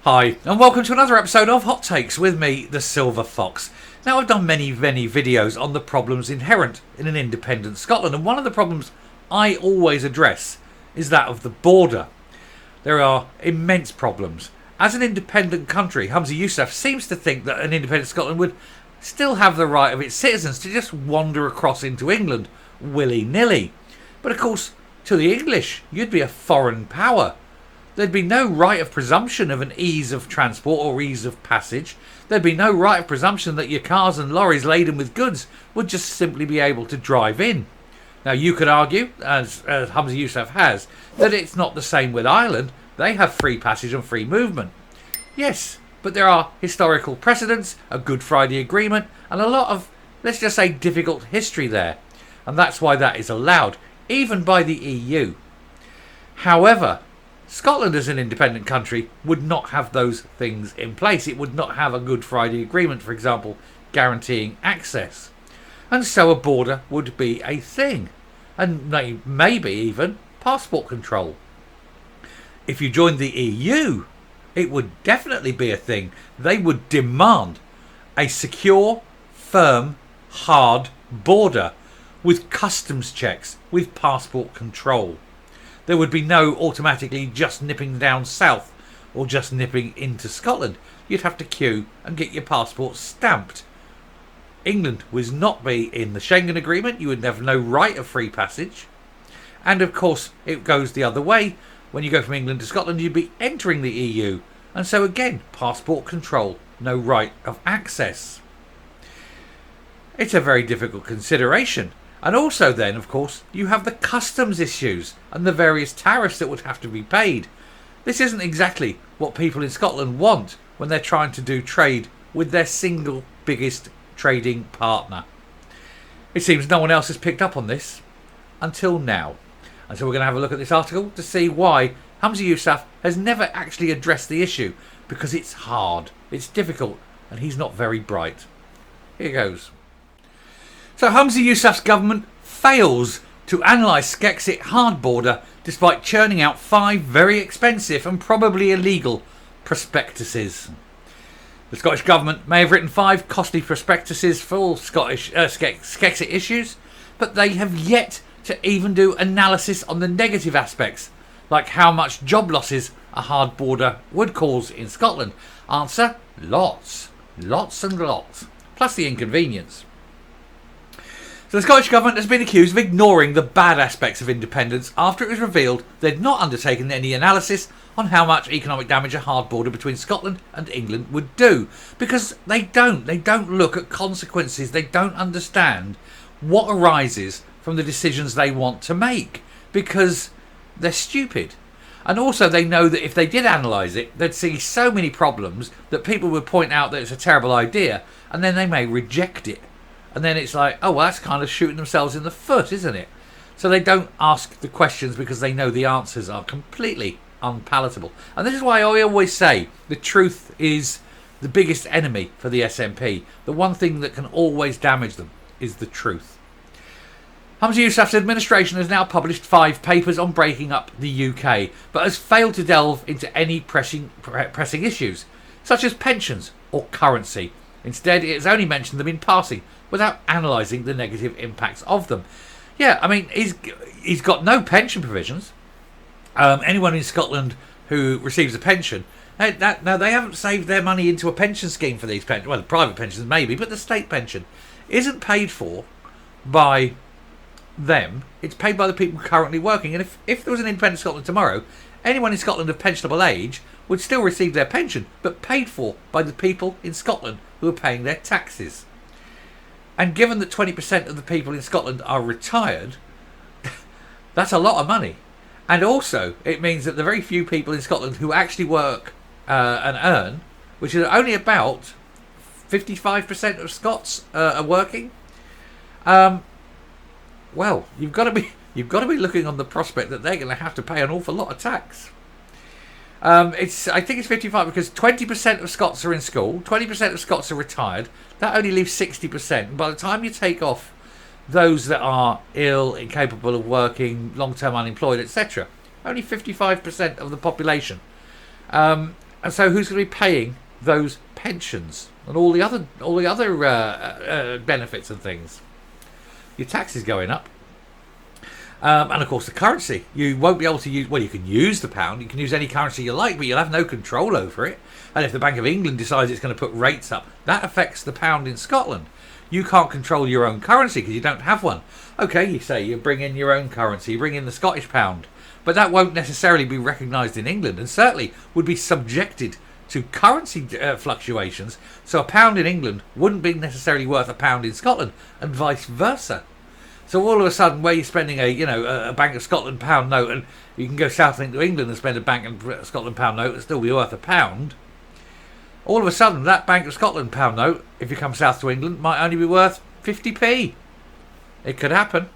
Hi, and welcome to another episode of Hot Takes with me, the Silver Fox. Now, I've done many videos on the problems inherent in an independent Scotland, and one of the problems I always address is that of the border. There are immense problems. As an independent country, Humza Yousaf seems to think that an independent Scotland would still have the right of its citizens to just wander across into England willy-nilly. But of course, to the English, you'd be a foreign power. There'd be no right of presumption of an ease of transport or ease of passage. There'd be no right of presumption that your cars and lorries laden with goods would just simply be able to drive in. Now, you could argue, as Humza Yousaf has, that it's not the same with Ireland. They have free passage and free movement. Yes, but there are historical precedents, a Good Friday Agreement, and a lot of, let's just say, difficult history there. And that's why that is allowed, even by the EU. However, Scotland as an independent country would not have those things in place. It would not have a Good Friday Agreement, for example, guaranteeing access. And so a border would be a thing. And maybe even passport control. If you joined the EU, it would definitely be a thing. They would demand a secure, firm, hard border with customs checks, with passport control. There would be no automatically just nipping down south or just nipping into Scotland. You'd have to queue and get your passport stamped. England would not be in the Schengen Agreement. You would have no right of free passage. And of course, it goes the other way. When you go from England to Scotland, you'd be entering the EU. And so again, passport control, no right of access. It's a very difficult consideration. And also then, of course, you have the customs issues and the various tariffs that would have to be paid. This isn't exactly what people in Scotland want when they're trying to do trade with their single biggest trading partner. It seems no one else has picked up on this until now. And so we're going to have a look at this article to see why Humza Yousaf has never actually addressed the issue, because it's hard, it's difficult, and he's not very bright. Here goes. So Humza Yousaf's government fails to analyse Skexit hard border despite churning out 5 very expensive and probably illegal prospectuses. The Scottish Government may have written 5 costly prospectuses for all Scottish Skexit issues, but they have yet to even do analysis on the negative aspects, like how much job losses a hard border would cause in Scotland. Answer: lots. Lots and lots. Plus the inconvenience. So the Scottish Government has been accused of ignoring the bad aspects of independence after it was revealed they'd not undertaken any analysis on how much economic damage a hard border between Scotland and England would do. Because they don't look at consequences. They don't understand what arises from the decisions they want to make, because they're stupid. And also they know that if they did analyse it, they'd see so many problems that people would point out that it's a terrible idea, and then they may reject it. And then it's like, oh, well, that's kind of shooting themselves in the foot, isn't it? So they don't ask the questions because they know the answers are completely unpalatable. And this is why I always say the truth is the biggest enemy for the SNP. The one thing that can always damage them is the truth. Humza Yousaf's administration has now published 5 papers on breaking up the UK, but has failed to delve into any pressing issues, such as pensions or currency. Instead, it has only mentioned them in passing, without analysing the negative impacts of them. Yeah, I mean, he's got no pension provisions. Anyone in Scotland who receives a pension, they haven't saved their money into a pension scheme for these pensions. Well, private pensions maybe, but the state pension isn't paid for by them. It's paid by the people currently working. And if there was an independent Scotland tomorrow, anyone in Scotland of pensionable age would still receive their pension, but paid for by the people in Scotland who are paying their taxes. And given that 20% of the people in Scotland are retired, that's a lot of money. And also, it means that the very few people in Scotland who actually work and earn, which is only about 55% of Scots are working, well, you've got to be looking on the prospect that they're going to have to pay an awful lot of tax. I think it's 55 because 20% of Scots are in school, 20% of Scots are retired. That only leaves 60%. And by the time you take off those that are ill, incapable of working, long-term unemployed, etc., only 55% of the population. And so who's going to be paying those pensions and all the other benefits and things? Your tax is going up. And of course the currency. You won't be able to use, well, you can use the pound, you can use any currency you like, but you'll have no control over it. And if the Bank of England decides it's going to put rates up, that affects the pound in Scotland. You can't control your own currency because you don't have one. Okay, you say you bring in your own currency, you bring in the Scottish pound, but that won't necessarily be recognised in England and certainly would be subjected to currency fluctuations. So a pound in England wouldn't be necessarily worth a pound in Scotland and vice versa. So all of a sudden, where you're spending a Bank of Scotland pound note, and you can go south into England and spend a Bank of Scotland pound note and still be worth a pound, all of a sudden that Bank of Scotland pound note, if you come south to England, might only be worth 50p. It could happen.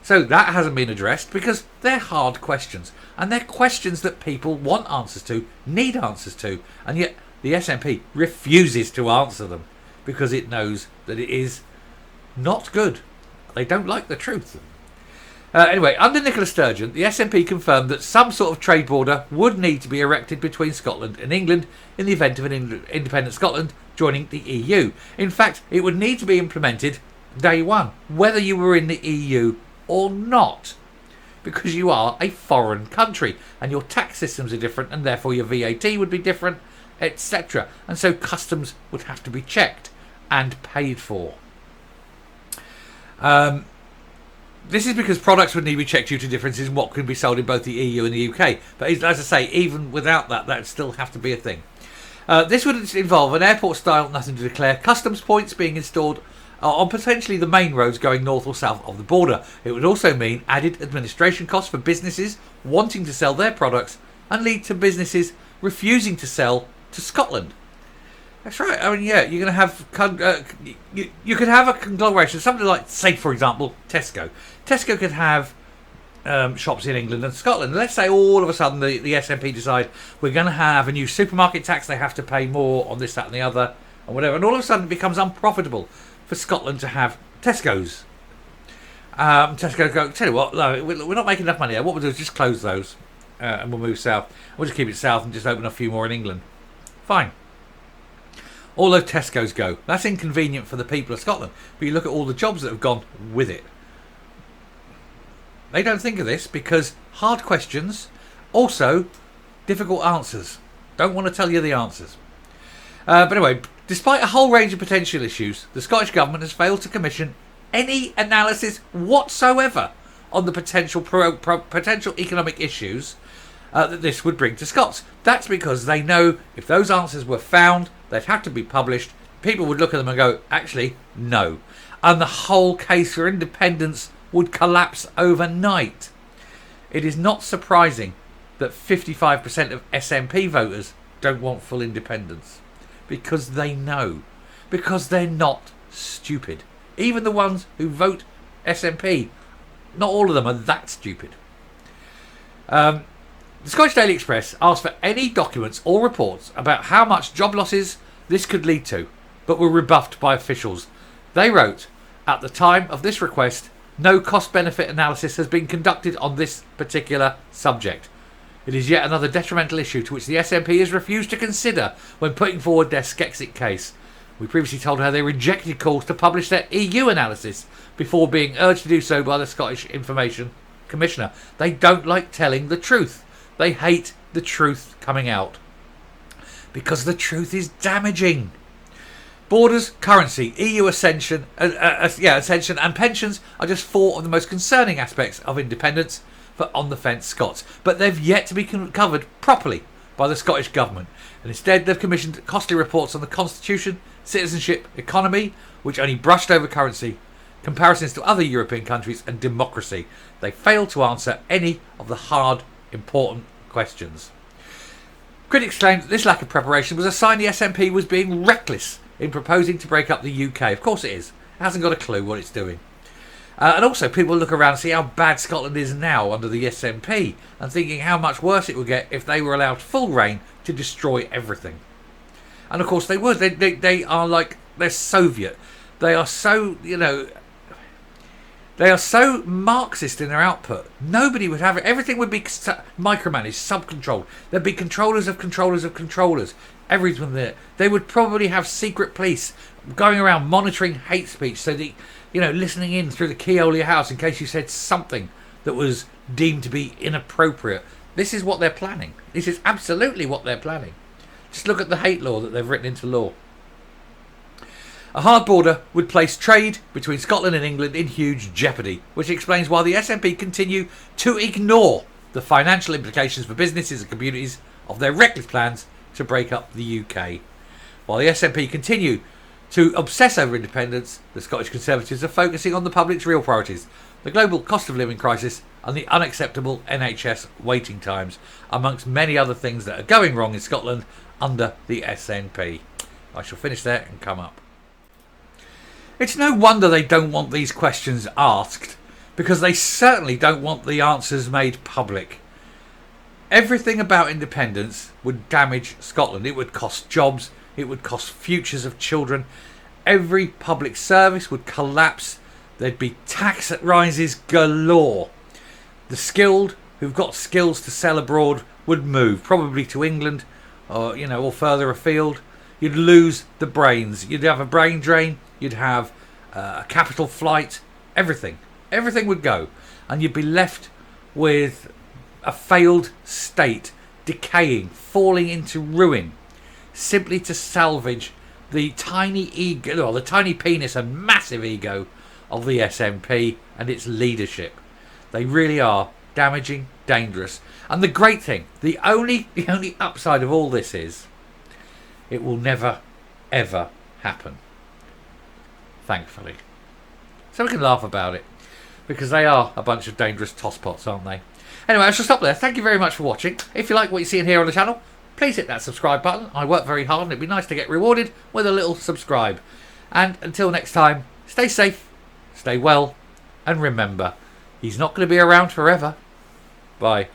So that hasn't been addressed because they're hard questions, and they're questions that people want answers to, need answers to, and yet the SNP refuses to answer them because it knows that it is not good. They don't like the truth. Anyway, under Nicola Sturgeon, the SNP confirmed that some sort of trade border would need to be erected between Scotland and England in the event of an independent Scotland joining the EU. In fact, it would need to be implemented day one, whether you were in the EU or not, because you are a foreign country and your tax systems are different and therefore your VAT would be different, etc. And so customs would have to be checked and paid for. This is because products would need to be checked due to differences in what can be sold in both the EU and the UK. But as I say, even without that, that would still have to be a thing. This would involve an airport-style nothing to declare customs points being installed on potentially the main roads going north or south of the border. It would also mean added administration costs for businesses wanting to sell their products and lead to businesses refusing to sell to Scotland. That's right. I mean, yeah, you're going to have you could have a conglomeration, something like, say, for example, Tesco. Tesco could have shops in England and Scotland. Let's say all of a sudden the SNP decide we're going to have a new supermarket tax. They have to pay more on this, that, and the other, and whatever. And all of a sudden it becomes unprofitable for Scotland to have Tesco's. Tesco go, tell you what, no, we're not making enough money there. What we'll do is just close those and we'll move south. We'll just keep it south and just open a few more in England. Fine. All those Tesco's go. That's inconvenient for the people of Scotland. But you look at all the jobs that have gone with it. They don't think of this because hard questions, also difficult answers. Don't want to tell you the answers. But anyway, despite a whole range of potential issues, the Scottish Government has failed to commission any analysis whatsoever on the potential economic issues that this would bring to Scots. That's because they know if those answers were found, they'd have to be published. People would look at them and go, actually, no. And the whole case for independence would collapse overnight. It is not surprising that 55% of SNP voters don't want full independence. Because they know. Because they're not stupid. Even the ones who vote SNP, not all of them are that stupid. The Scottish Daily Express asked for any documents or reports about how much job losses this could lead to, but were rebuffed by officials. They wrote, at the time of this request, no cost-benefit analysis has been conducted on this particular subject. It is yet another detrimental issue to which the SNP has refused to consider when putting forward their Skexit case. We previously told her they rejected calls to publish their EU analysis before being urged to do so by the Scottish Information Commissioner. They don't like telling the truth. They hate the truth coming out. Because the truth is damaging. Borders, currency, EU ascension, ascension and pensions are just four of the most concerning aspects of independence for on-the-fence Scots. But they've yet to be covered properly by the Scottish Government. And instead they've commissioned costly reports on the constitution, citizenship, economy, which only brushed over currency, comparisons to other European countries and democracy. They failed to answer any of the hard, important questions. Critics claimed that this lack of preparation was a sign the SNP was being reckless in proposing to break up the UK. Of course it is. It hasn't got a clue what it's doing. And also people look around and see how bad Scotland is now under the SNP and thinking how much worse it would get if they were allowed full reign to destroy everything. And of course they would. They are like, they're Soviet. They are so, They are so Marxist in their output. Nobody would have it. Everything would be micromanaged, sub-controlled. There'd be controllers of controllers of controllers. Everything there. They would probably have secret police going around monitoring hate speech, so that, listening in through the keyhole of your house in case you said something that was deemed to be inappropriate. This is what they're planning. This is absolutely what they're planning. Just look at the hate law that they've written into law. A hard border would place trade between Scotland and England in huge jeopardy, which explains why the SNP continue to ignore the financial implications for businesses and communities of their reckless plans to break up the UK. While the SNP continue to obsess over independence, the Scottish Conservatives are focusing on the public's real priorities: the global cost of living crisis and the unacceptable NHS waiting times, amongst many other things that are going wrong in Scotland under the SNP. I shall finish there and come up. It's no wonder they don't want these questions asked, because they certainly don't want the answers made public. Everything about independence would damage Scotland. It would cost jobs, it would cost futures of children, every public service would collapse, there'd be tax rises galore. The skilled, who've got skills to sell abroad, would move, probably to England or further afield. You'd lose the brains. You'd have a brain drain. You'd have a capital flight. Everything would go, and you'd be left with a failed state, decaying, falling into ruin, simply to salvage the tiny ego, or the tiny penis and massive ego of the SNP and its leadership. They really are damaging, dangerous, and the great thing, the only upside of all this is, it will never, ever happen. Thankfully. So we can laugh about it, because they are a bunch of dangerous tosspots, aren't they? Anyway, I shall stop there. Thank you very much for watching. If you like what you're seeing here on the channel, please hit that subscribe button. I work very hard and it'd be nice to get rewarded with a little subscribe. And until next time, stay safe, stay well, and remember, he's not going to be around forever. Bye.